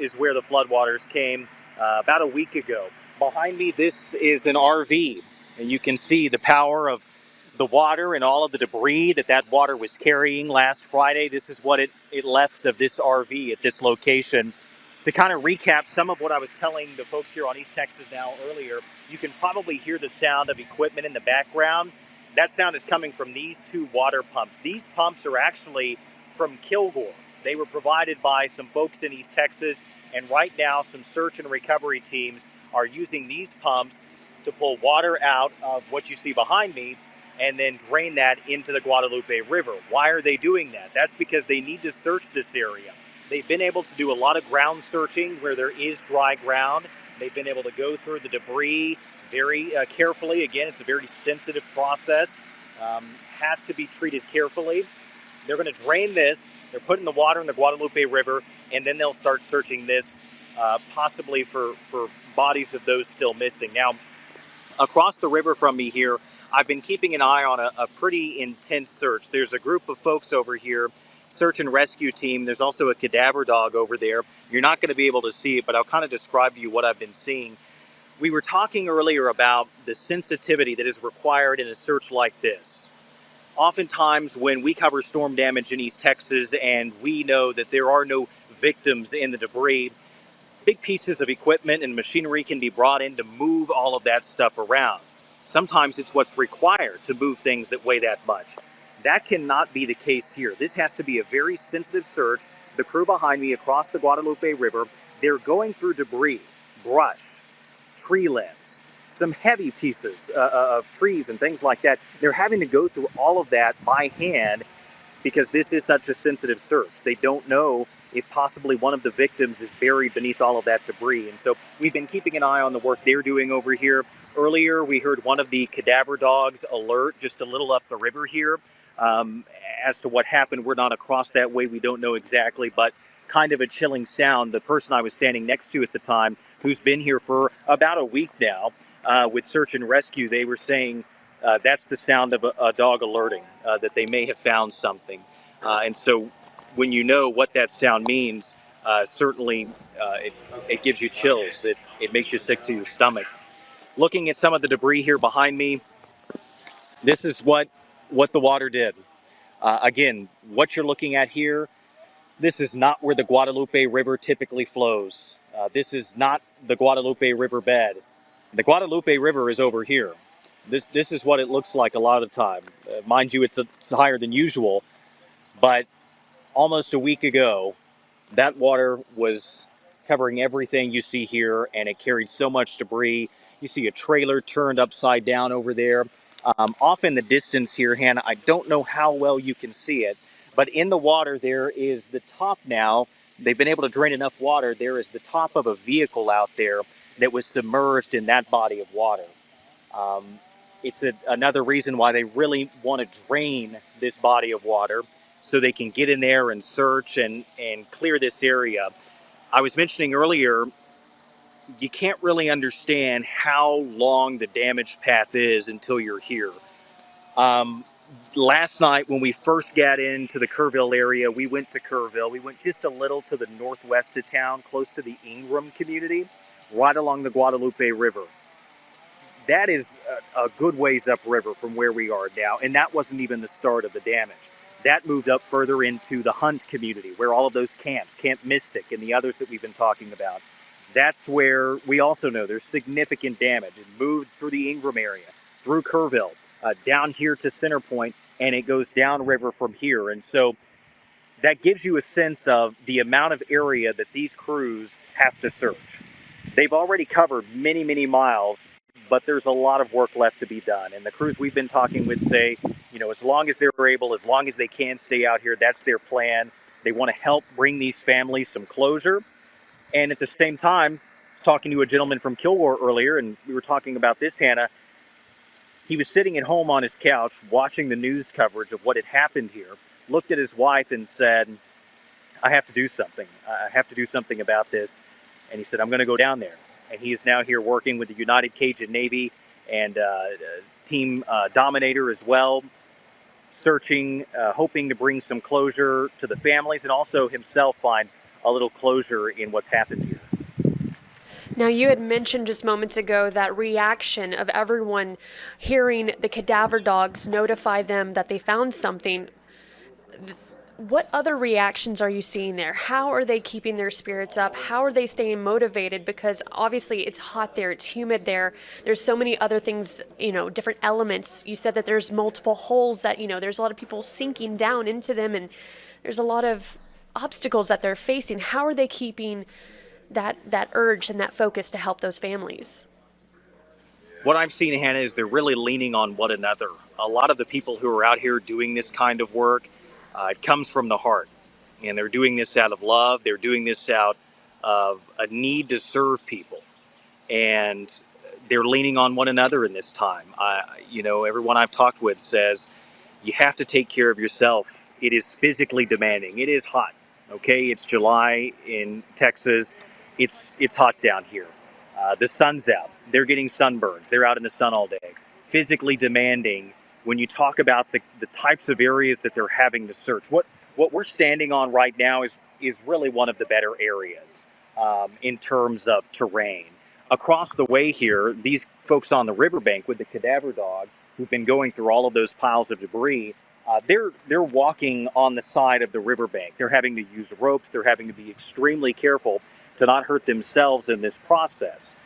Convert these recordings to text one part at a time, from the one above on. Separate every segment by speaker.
Speaker 1: is where the floodwaters came about a week ago. Behind me, this is an RV, and you can see the power of the water and all of the debris that water was carrying last Friday. This is what it left of this RV at this location. To kind of recap some of what I was telling the folks here on East Texas Now earlier, you can probably hear the sound of equipment in the background. That sound is coming from these two water pumps. These pumps are actually from Kilgore. They were provided by some folks in East Texas, and right now some search and recovery teams are using these pumps to pull water out of what you see behind me and then drain that into the Guadalupe River. Why are they doing that? That's because they need to search this area. They've been able to do a lot of ground searching where there is dry ground. They've been able to go through the debris very carefully. Again, it's a very sensitive process. Has to be treated carefully. They're going to drain this. They're putting the water in the Guadalupe River, and then they'll start searching this, possibly for bodies of those still missing. Now, across the river from me here, I've been keeping an eye on a pretty intense search. There's a group of folks over here, search and rescue team. There's also a cadaver dog over there. You're not going to be able to see it, but I'll kind of describe to you what I've been seeing. We were talking earlier about the sensitivity that is required in a search like this. Oftentimes when we cover storm damage in East Texas and we know that there are no victims in the debris, big pieces of equipment and machinery can be brought in to move all of that stuff around. Sometimes it's what's required to move things that weigh that much. That cannot be the case here. This has to be a very sensitive search. The crew behind me across the Guadalupe River, they're going through debris, brush, tree limbs, some heavy pieces of trees and things like that. They're having to go through all of that by hand because this is such a sensitive search. They don't know if possibly one of the victims is buried beneath all of that debris. And so we've been keeping an eye on the work they're doing over here. Earlier, we heard one of the cadaver dogs alert just a little up the river here. As to what happened, we're not across that way. We don't know exactly, but kind of a chilling sound. The person I was standing next to at the time, who's been here for about a week now with search and rescue, they were saying that's the sound of a dog alerting that they may have found something. And so when you know what that sound means, certainly it gives you chills. It makes you sick to your stomach. Looking at some of the debris here behind me, this is what the water did. Again, what you're looking at here, this is not where the Guadalupe River typically flows. This is not the Guadalupe River bed. The Guadalupe River is over here. This is what it looks like a lot of the time. Mind you, it's higher than usual, but almost a week ago, that water was covering everything you see here, and it carried so much debris. You see a trailer turned upside down over there. Off in the distance here, Hannah, I don't know how well you can see it, but in the water there is the top now. They've been able to drain enough water. There is the top of a vehicle out there that was submerged in that body of water. It's another reason why they really want to drain this body of water so they can get in there and search and clear this area. I was mentioning earlier, you can't really understand how long the damage path is until you're here. Last night when we first got into the Kerrville area, we went to Kerrville. We went just a little to the northwest of town, close to the Ingram community, right along the Guadalupe River. That is a good ways upriver from where we are now, and that wasn't even the start of the damage. That moved up further into the Hunt community, where all of those camps, Camp Mystic and the others that we've been talking about, that's where we also know there's significant damage. It moved through the Ingram area, through Kerrville, down here to Center Point, and it goes downriver from here. And so that gives you a sense of the amount of area that these crews have to search. They've already covered many, many miles, but there's a lot of work left to be done. And the crews we've been talking with say, as long as they're able, as long as they can stay out here, that's their plan. They want to help bring these families some closure. And at the same time, I was talking to a gentleman from Kilgore earlier, and we were talking about this, Hannah. He was sitting at home on his couch watching the news coverage of what had happened here, looked at his wife and said, I have to do something. I have to do something about this. And he said, I'm going to go down there. And he is now here working with the United Cajun Navy and Team Dominator as well, searching, hoping to bring some closure to the families and also himself find a little closure in what's happened here.
Speaker 2: Now, you had mentioned just moments ago that reaction of everyone hearing the cadaver dogs notify them that they found something. What other reactions are you seeing there? How are they keeping their spirits up? How are they staying motivated? Because obviously it's hot there, it's humid there. There's so many other things, different elements. You said that there's multiple holes that, there's a lot of people sinking down into them, and there's a lot of obstacles that they're facing. How are they keeping that urge and that focus to help those families?
Speaker 1: What I've seen, Hannah, is they're really leaning on one another. A lot of the people who are out here doing this kind of work, it comes from the heart. And they're doing this out of love. They're doing this out of a need to serve people. And they're leaning on one another in this time. Everyone I've talked with says you have to take care of yourself. It is physically demanding. It is hot. Okay, it's July in Texas. It's hot down here. The sun's out. They're getting sunburns. They're out in the sun all day. Physically demanding. When you talk about the types of areas that they're having to search, what we're standing on right now is really one of the better areas in terms of terrain. Across the way here, these folks on the riverbank with the cadaver dog who've been going through all of those piles of debris, they're walking on the side of the riverbank. They're having to use ropes. They're having to be extremely careful to not hurt themselves in this process.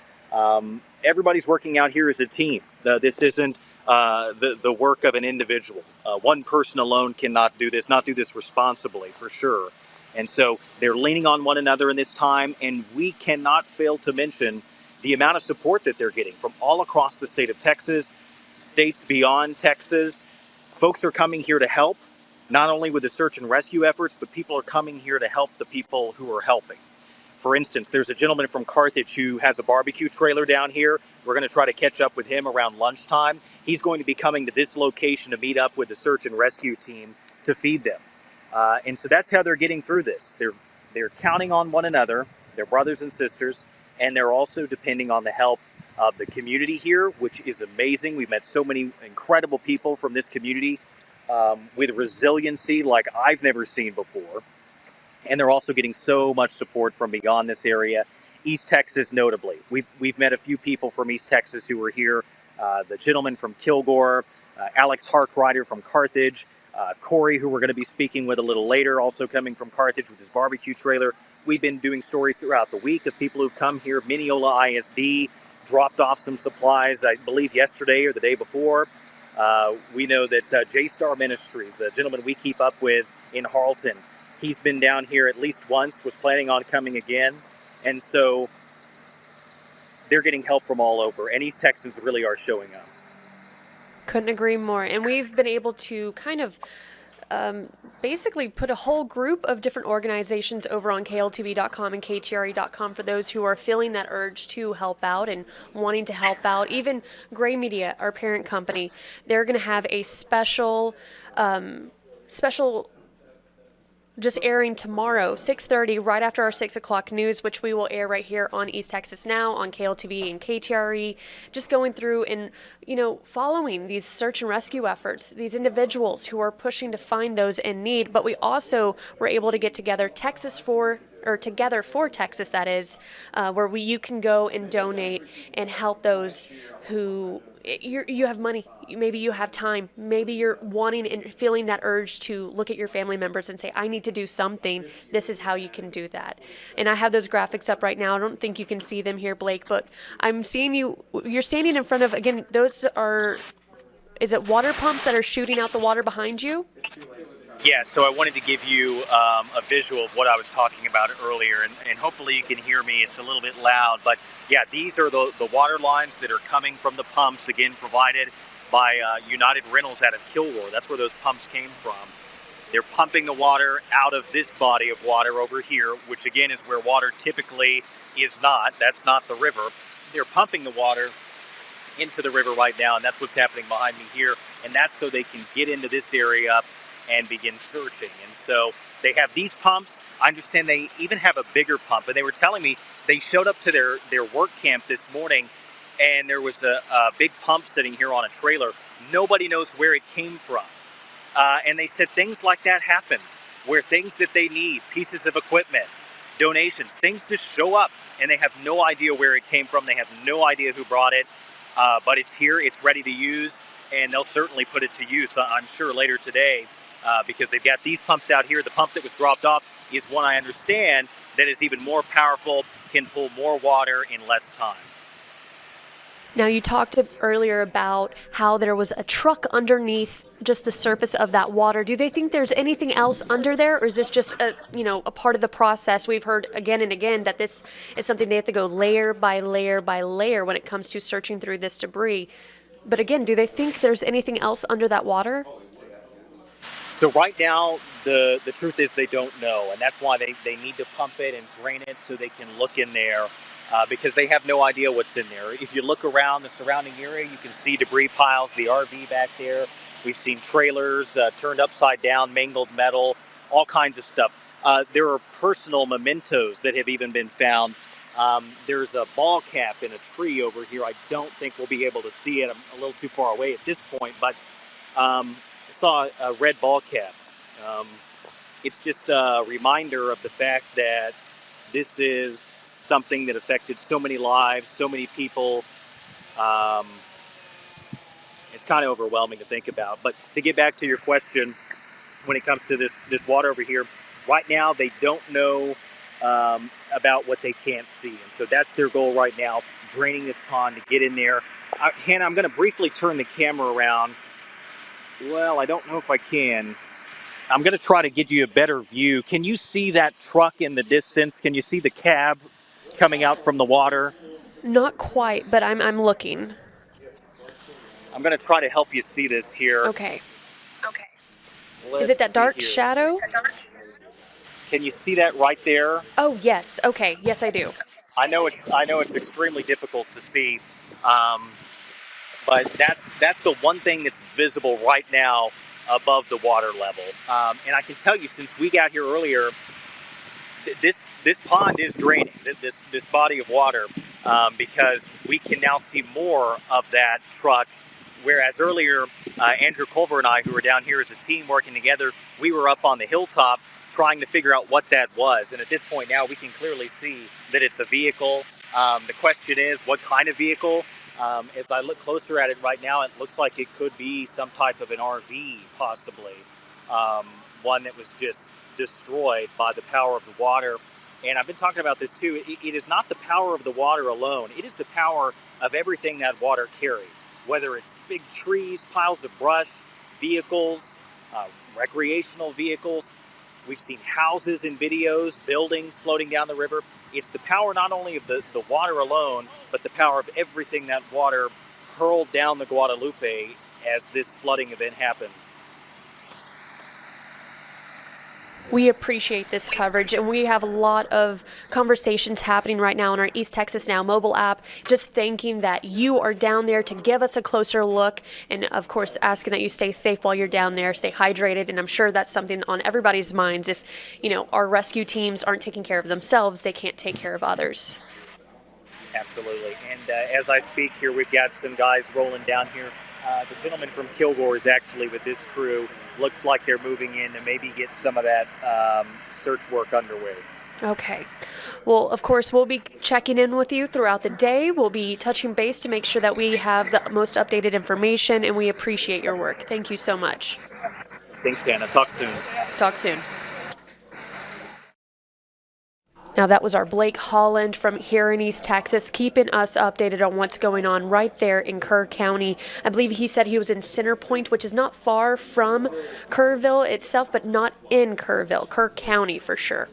Speaker 1: Everybody's working out here as a team. This isn't the work of an individual. One person alone cannot do this responsibly, for sure. And so they're leaning on one another in this time, and we cannot fail to mention the amount of support that they're getting from all across the state of Texas, states beyond Texas. Folks are coming here to help, not only with the search and rescue efforts, but people are coming here to help the people who are helping. For instance, there's a gentleman from Carthage who has a barbecue trailer down here. We're going to try to catch up with him around lunchtime. He's going to be coming to this location to meet up with the search and rescue team to feed them. And so that's how they're getting through this. They're counting on one another, their brothers and sisters, and they're also depending on the help of the community here, which is amazing. We've met so many incredible people from this community with resiliency like I've never seen before. And they're also getting so much support from beyond this area. East Texas, notably. We've met a few people from East Texas who were here. The gentleman from Kilgore, Alex Harkrider from Carthage, Corey, who we're going to be speaking with a little later, also coming from Carthage with his barbecue trailer. We've been doing stories throughout the week of people who've come here. Mineola ISD dropped off some supplies, I believe yesterday or the day before. We know that J-Star Ministries, the gentleman we keep up with in Harlton, he's been down here at least once, was planning on coming again. And so they're getting help from all over. And East Texans really are showing up.
Speaker 2: Couldn't agree more. And we've been able to kind of basically put a whole group of different organizations over on KLTV.com and KTRE.com for those who are feeling that urge to help out and wanting to help out. Even Gray Media, our parent company, they're going to have a special just airing tomorrow, 6:30, right after our 6 o'clock news, which we will air right here on East Texas Now, on KLTV and KTRE, just going through and, following these search and rescue efforts, these individuals who are pushing to find those in need. But we also were able to get together Together for Texas, that is, where you can go and donate and help those who you have money, maybe you have time, maybe you're wanting and feeling that urge to look at your family members and say, I need to do something. This is how you can do that. And I have those graphics up right now. I don't think you can see them here, Blake, but I'm seeing you're standing in front of, again, is it water pumps that are shooting out the water behind you?
Speaker 1: Yeah, so I wanted to give you a visual of what I was talking about earlier, and hopefully you can hear me. It's a little bit loud, but yeah, these are the water lines that are coming from the pumps, again, provided by United Rentals out of Kilgore. That's where those pumps came from. They're pumping the water out of this body of water over here, which again is where water typically is not. That's not the river. They're pumping the water into the river right now, and that's what's happening behind me here, and that's so they can get into this area and begin searching. And so they have these pumps. I understand they even have a bigger pump, and they were telling me they showed up to their work camp this morning, and there was a big pump sitting here on a trailer. Nobody knows where it came from. And they said things like that happen, where things that they need, pieces of equipment, donations. Things just show up, and they have no idea where it came from. They have no idea who brought it, but it's here. It's ready to use, and they'll certainly put it to use, I'm sure, later today, because they've got these pumps out here. The pump that was dropped off is one I understand that is even more powerful, can pull more water in less time.
Speaker 2: Now, you talked earlier about how there was a truck underneath just the surface of that water. Do they think there's anything else under there, or is this just a part of the process? We've heard again and again that this is something they have to go layer by layer by layer when it comes to searching through this debris. But again, do they think there's anything else under that water?
Speaker 1: So right now, the truth is they don't know, and that's why they need to pump it and drain it so they can look in there. Because they have no idea what's in there. If you look around the surrounding area, you can see debris piles, the RV back there. We've seen trailers turned upside down, mangled metal, all kinds of stuff. There are personal mementos that have even been found. There's a ball cap in a tree over here. I don't think we'll be able to see it. I'm a little too far away at this point, but I saw a red ball cap. It's just a reminder of the fact that this is something that affected so many lives, so many people. It's kind of overwhelming to think about. But to get back to your question, when it comes to this water over here, right now they don't know about what they can't see. And so that's their goal right now, draining this pond to get in there. Hannah, I'm going to briefly turn the camera around. Well, I don't know if I can. I'm going to try to get you a better view. Can you see that truck in the distance? Can you see the cab coming out from the water?
Speaker 2: Not quite, but I'm looking.
Speaker 1: I'm going to try to help you see this here.
Speaker 2: Okay. Is it that dark shadow?
Speaker 1: Can you see that right there?
Speaker 2: Oh, yes. Okay. Yes, I do.
Speaker 1: I know it's extremely difficult to see, but that's the one thing that's visible right now above the water level. And I can tell you, since we got here earlier, this pond is draining, this body of water, because we can now see more of that truck. Whereas earlier, Andrew Culver and I, who were down here as a team working together, we were up on the hilltop trying to figure out what that was. And at this point now, we can clearly see that it's a vehicle. The question is, what kind of vehicle? As I look closer at it right now, it looks like it could be some type of an RV, possibly. One that was just destroyed by the power of the water. And I've been talking about this too. It is not the power of the water alone. It is the power of everything that water carried, whether it's big trees, piles of brush, vehicles, recreational vehicles. We've seen houses in videos, buildings floating down the river. It's the power not only of the water alone, but the power of everything that water hurled down the Guadalupe as this flooding event happened.
Speaker 2: We appreciate this coverage, and we have a lot of conversations happening right now on our East Texas Now mobile app, just thanking that you are down there to give us a closer look, and of course asking that you stay safe while you're down there, stay hydrated, and I'm sure that's something on everybody's minds. If our rescue teams aren't taking care of themselves, they can't take care of others.
Speaker 1: Absolutely. And as I speak here, we've got some guys rolling down here. The gentleman from Kilgore is actually with this crew. Looks like they're moving in to maybe get some of that search work underway.
Speaker 2: Okay. Well, of course, we'll be checking in with you throughout the day. We'll be touching base to make sure that we have the most updated information, and we appreciate your work. Thank you so much.
Speaker 1: Thanks, Hannah. Talk soon.
Speaker 2: Talk soon. Now, that was our Blake Holland from here in East Texas, keeping us updated on what's going on right there in Kerr County. I believe he said he was in Center Point, which is not far from Kerrville itself, but not in Kerrville, Kerr County for sure.